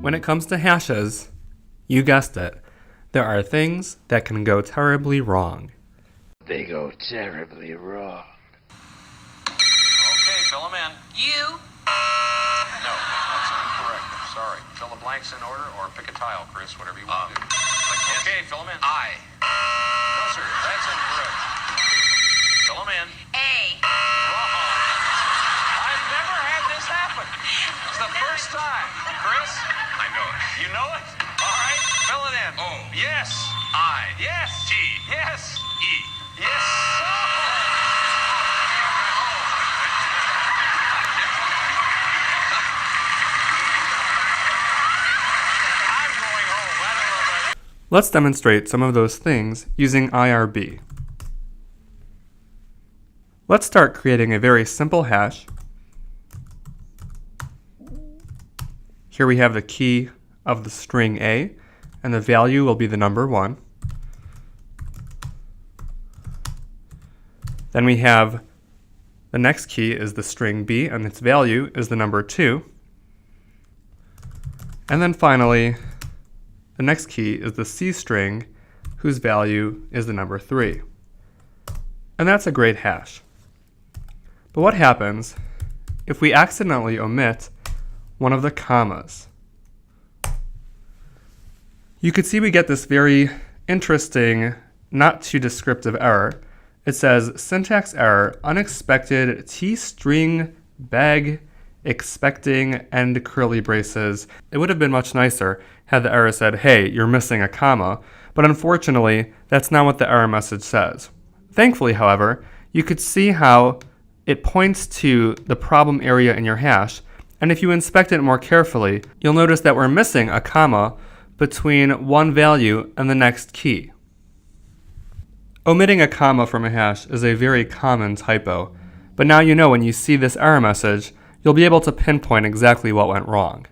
When it comes to hashes, you guessed it, there are things that can go terribly wrong. They go terribly wrong. Okay, fill them in. You? No, that's incorrect. I'm sorry. Fill the blanks in order or pick a tile, Chris, whatever you want to do. Okay, fill them in. I. No, sir, that's incorrect. Fill them in. A. Wrong. I've never had this happen. It's the first time. Chris? I know it. You know it? All right, fill it in. O. Yes. I. Yes. T. Yes. E. Yes. I'm going home. I don't know about you. Let's demonstrate some of those things using IRB. Let's start creating a very simple hash. Here we have the key of the string A, and the value will be the number 1. Then we have the next key is the string B, and its value is the number 2. And then finally, the next key is the C string, whose value is the number 3. And that's a great hash. But what happens if we accidentally omit one of the commas? You could see we get this very interesting, not too descriptive error. It says syntax error, unexpected T-string bag expecting end curly braces. It would have been much nicer had the error said, hey, you're missing a comma, but unfortunately, that's not what the error message says. Thankfully, however, you could see how it points to the problem area in your hash, and if you inspect it more carefully, you'll notice that we're missing a comma between one value and the next key. Omitting a comma from a hash is a very common typo, but now you know when you see this error message, you'll be able to pinpoint exactly what went wrong.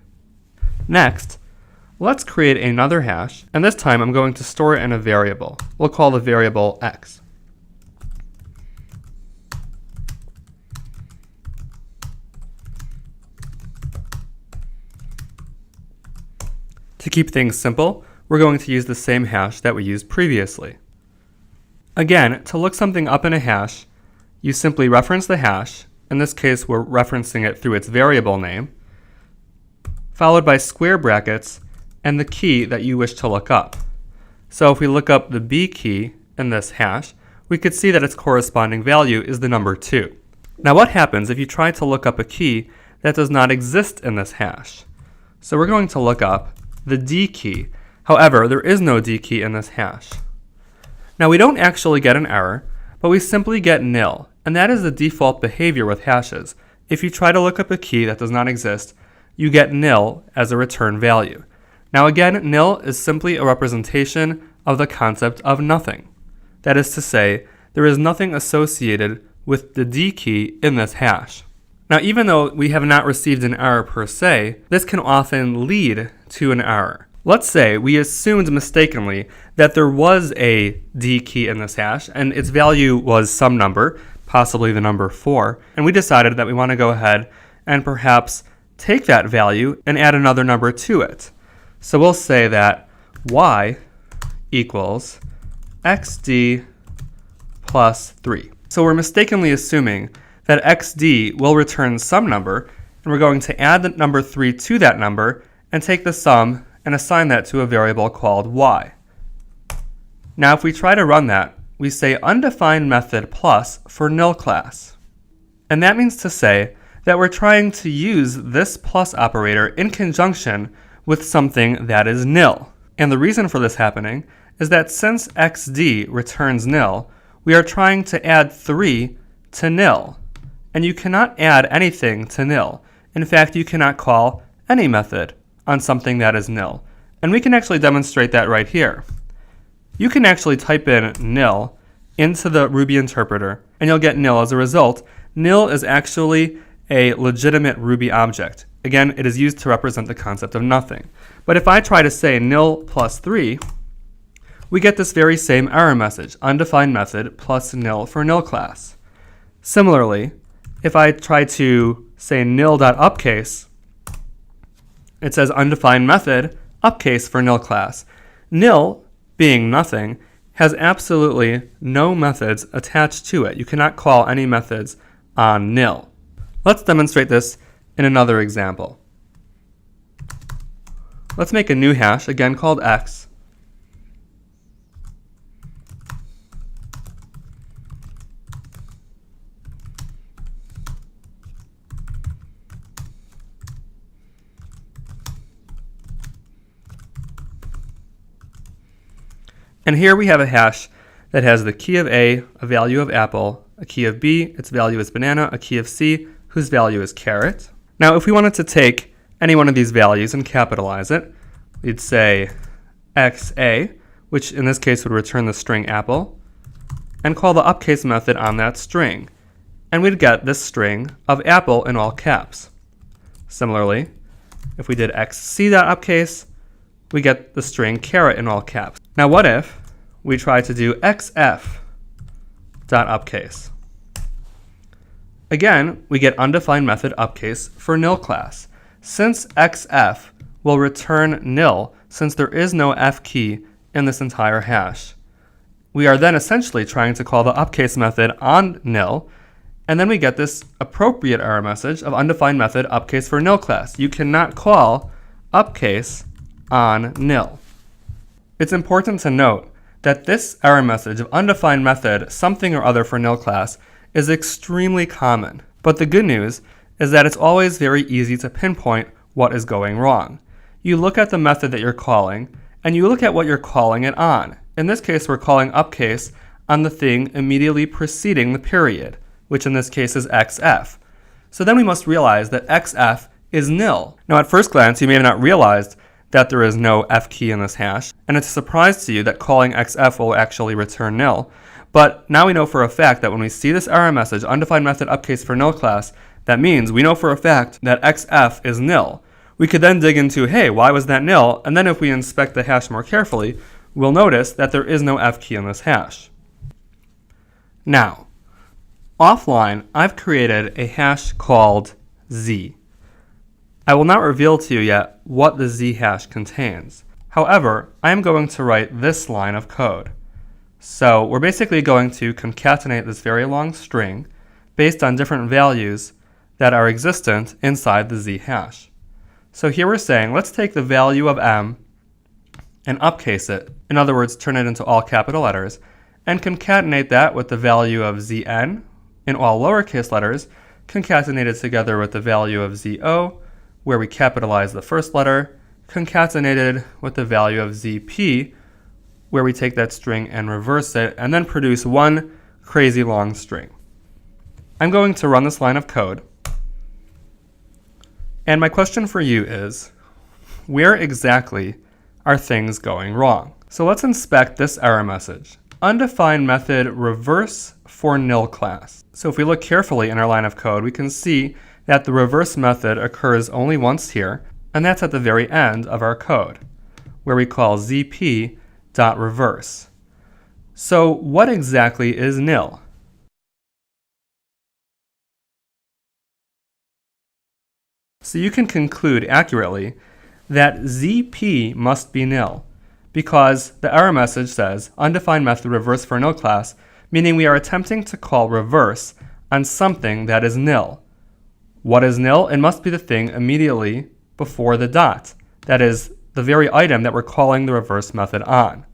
Next, let's create another hash, and this time I'm going to store it in a variable. We'll call the variable x. To keep things simple, we're going to use the same hash that we used previously. Again, to look something up in a hash, you simply reference the hash. In this case, we're referencing it through its variable name, followed by square brackets and the key that you wish to look up. So if we look up the B key in this hash, we could see that its corresponding value is the number 2. Now what happens if you try to look up a key that does not exist in this hash? So we're going to look up the D key. However, there is no D key in this hash. Now we don't actually get an error, but we simply get nil, and that is the default behavior with hashes. If you try to look up a key that does not exist, you get nil as a return value. Now again, nil is simply a representation of the concept of nothing. That is to say, there is nothing associated with the D key in this hash. Now even though we have not received an error per se, this can often lead to an error. Let's say we assumed mistakenly that there was a D key in this hash and its value was some number, possibly the number 4, and we decided that we want to go ahead and perhaps take that value and add another number to it. So we'll say that y equals xd plus 3. So we're mistakenly assuming that xd will return some number, and we're going to add the number 3 to that number and take the sum and assign that to a variable called y. Now if we try to run that, we say undefined method plus for nil class. And that means to say that we're trying to use this plus operator in conjunction with something that is nil. And the reason for this happening is that since xd returns nil, we are trying to add 3 to nil. And you cannot add anything to nil. In fact, you cannot call any method on something that is nil. And we can actually demonstrate that right here. You can actually type in nil into the Ruby interpreter, and you'll get nil as a result. Nil is actually a legitimate Ruby object. Again, it is used to represent the concept of nothing. But if I try to say nil plus 3, we get this very same error message, undefined method plus nil for nil class. Similarly, if I try to say nil.upcase, It says undefined method, uppercase for nil class. Nil, being nothing, has absolutely no methods attached to it. You cannot call any methods on nil. Let's demonstrate this in another example. Let's make a new hash, again called x. And here we have a hash that has the key of A, a value of apple, a key of B, its value is banana, a key of C, whose value is carrot. Now, if we wanted to take any one of these values and capitalize it, we'd say XA, which in this case would return the string apple, and call the uppercase method on that string. And we'd get this string of apple in all caps. Similarly, if we did XC.uppercase, we get the string carrot in all caps. Now what if we try to do XF.uppercase? Again, we get undefined method uppercase for nil class. Since XF will return nil, since there is no F key in this entire hash, we are then essentially trying to call the uppercase method on nil, and then we get this appropriate error message of undefined method uppercase for nil class. You cannot call uppercase on nil. It's important to note that this error message of undefined method something or other for nil class is extremely common. But the good news is that it's always very easy to pinpoint what is going wrong. You look at the method that you're calling, and you look at what you're calling it on. In this case, we're calling uppercase on the thing immediately preceding the period, which in this case is XF. So then we must realize that XF is nil. Now at first glance, you may have not realized that there is no F key in this hash, and it's a surprise to you that calling XF will actually return nil. But now we know for a fact that when we see this error message, undefined method uppercase for nil class, that means we know for a fact that XF is nil. We could then dig into, hey, why was that nil? And then if we inspect the hash more carefully, we'll notice that there is no F key in this hash. Now, offline, I've created a hash called Z. I will not reveal to you yet what the Z hash contains. However, I am going to write this line of code. So we're basically going to concatenate this very long string based on different values that are existent inside the Z hash. So here we're saying, let's take the value of M and uppercase it, in other words, turn it into all capital letters, and concatenate that with the value of Zn in all lowercase letters, concatenated together with the value of ZO, where we capitalize the first letter, concatenated with the value of ZP, where we take that string and reverse it, and then produce one crazy long string. I'm going to run this line of code. And my question for you is, where exactly are things going wrong? So let's inspect this error message. Undefined method reverse for nil class. So if we look carefully in our line of code, we can see that the reverse method occurs only once here, and that's at the very end of our code, where we call zp.reverse. So what exactly is nil? So you can conclude accurately that zp must be nil, because the error message says undefined method reverse for nil class, meaning we are attempting to call reverse on something that is nil. What is nil? It must be the thing immediately before the dot. That is the very item that we're calling the reverse method on.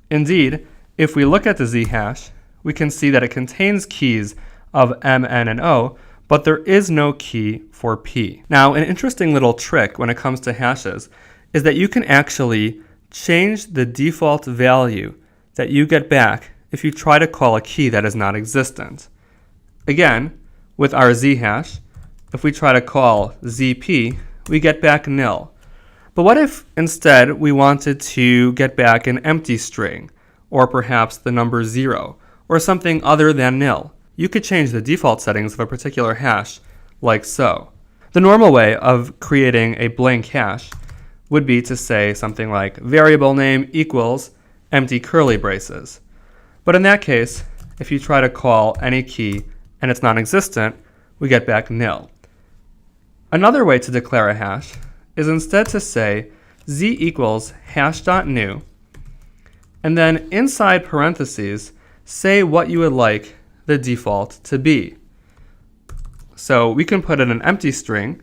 Indeed, if we look at the Z hash, we can see that it contains keys of M, N, and O, but there is no key for P. Now, an interesting little trick when it comes to hashes is that you can actually change the default value that you get back if you try to call a key that is not existent. Again, with our Z hash, if we try to call ZP, we get back nil. But what if instead we wanted to get back an empty string, or perhaps the number 0, or something other than nil? You could change the default settings of a particular hash like so. The normal way of creating a blank hash would be to say something like variable name equals empty curly braces. But in that case, if you try to call any key and it's non-existent, we get back nil. Another way to declare a hash is instead to say z equals hash.new, and then inside parentheses, say what you would like the default to be. So we can put in an empty string,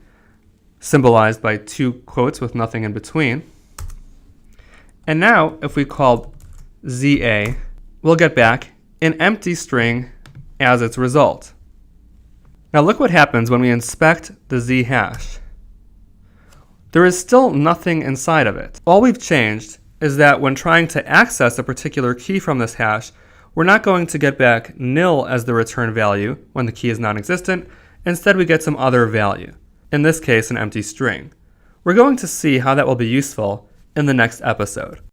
symbolized by 2 quotes with nothing in between. And now, if we call ZA, we'll get back an empty string as its result. Now look what happens when we inspect the Z hash. There is still nothing inside of it. All we've changed is that when trying to access a particular key from this hash, we're not going to get back nil as the return value when the key is non-existent. Instead, we get some other value, in this case an empty string. We're going to see how that will be useful in the next episode.